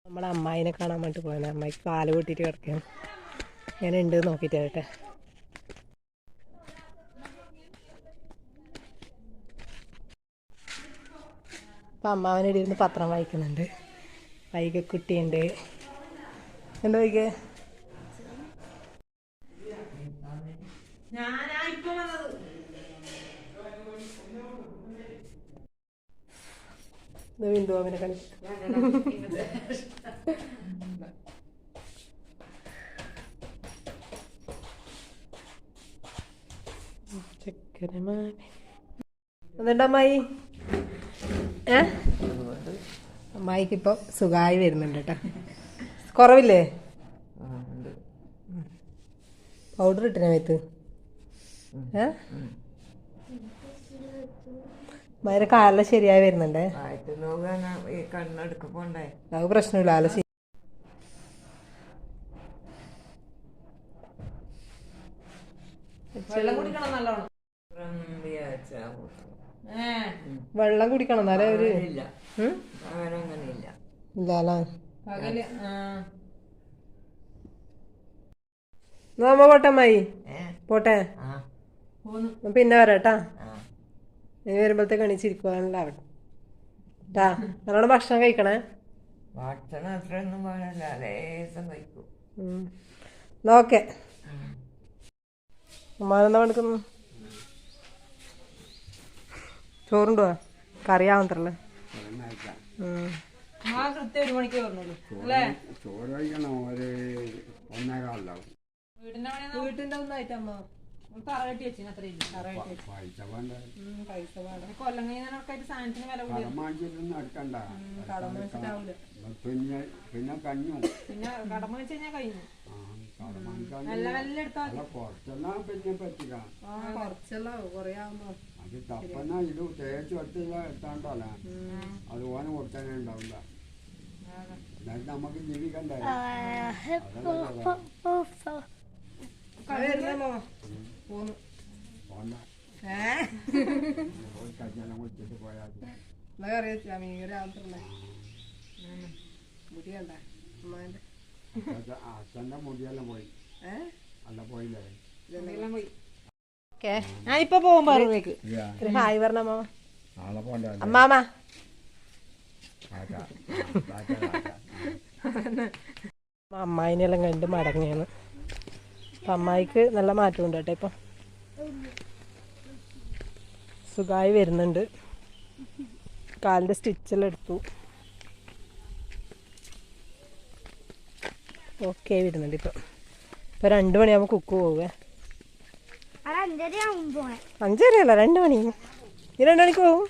നമ്മളെ അമ്മായിനെ കാണാൻ വേണ്ടി പോയത്. അമ്മായിക്ക് കാല് കൂട്ടിയിട്ട് കിടക്കുകയാണ്. ഇങ്ങനെ ഉണ്ട് നോക്കിയിട്ട് കേട്ടെ. അപ്പം അമ്മാവനോട് ഇരുന്ന് പത്രം വായിക്കുന്നുണ്ട്. വൈകക്കുട്ടിയുണ്ട്. എന്താ വൈകേ? ബിന്ദു അവനെ കളി എന്നിട്ട് അമ്മായി അമ്മായിക്ക് ഇപ്പൊ സുഖമായി വരുന്നുണ്ട് കേട്ടോ. കുറവില്ലേ? പൗഡർ ഇട്ടിനെ മേത്ത് മൈര കാലെല്ലാം ശരിയായി വരുന്നുണ്ടേ. അത് പ്രശ്നമില്ല. ആല വെള്ളം കുടിക്കണം എന്നാലേ ഒരു ഇല്ലല്ലോ. നമ്മ പോട്ടെ അമ്മായി, പോട്ടെ. പിന്നെ വരാട്ടാ. ഇനി വരുമ്പോഴത്തേക്ക് എണീച്ചിരിക്കുവാനല്ല അവിടെ ട്ടാ. നല്ലോണം ഭക്ഷണം കഴിക്കണേ. ഭക്ഷണം അത്രയൊന്നും വേണമല്ല, ലേസം കഴിക്കും. ഓക്കെ. ഉമ്മാനെന്താ എടുക്കുന്നു? ചോറുണ്ടോ? കറിയാവത്രല്ലേ? കൃത്യം 1 മണിക്ക് പറഞ്ഞോളൂ അല്ലേ? ചോറ് കഴിക്കണം. ഒരു 1:15 വീട്ടിന്റെ ഒന്നായിട്ട് അമ്മ തറ കെട്ടി വെച്ചു. അത്രയും കൊല്ലം കഴിഞ്ഞാൽ സാധനത്തിന് വില കൂടി. എടുക്കണ്ട. പിന്നെ പിന്നെ കഞ്ഞു പിന്നെ കടമ വെച്ച് കഴിഞ്ഞാൽ കഴിഞ്ഞു. നല്ല നല്ല എടുത്താൽ കുറച്ചെല്ലാം പിന്നെ പറ്റിക്കാം. കുറച്ചെല്ലാം കൊറേ ആവുമ്പോ അത് തപ്പന ഇത് തേച്ച് ഒറ്റ എടുത്താണ്ടല്ലേ. അത് ഓനെ കൊടുത്താനേ ഉണ്ടാവില്ല. എന്നിട്ട് നമുക്ക് ജീവിക്കണ്ടേ. കല്യാണം കൊടുത്തിട്ട് പോയാൽ മുടിയണ്ട അമ്മാന്റെ അച്ഛൻ്റെ മുടിയെല്ലാം പോയി. അല്ല പോയില്ലേ? ഞാനിപ്പൊ പോകുമ്പോ ഹായ് പറഞ്ഞ നാളെ പോണ്ട അമ്മാമ. അമ്മായിനെല്ലാം കണ്ട് മടങ്ങിയാണ്. അപ്പം അമ്മായിക്ക് നല്ല മാറ്റമുണ്ട് കേട്ടോ. ഇപ്പം സുഖമായി വരുന്നുണ്ട്. കാലിൻ്റെ സ്റ്റിച്ചെല്ലാം എടുത്തു. ഓക്കെ വരുന്നുണ്ട്. ഇപ്പം 2 മണിയാകുമ്പോൾ കുക്ക് പോവേ. 5:30 അല്ല 2 മണി. നീ 2 മണിക്ക് പോകും.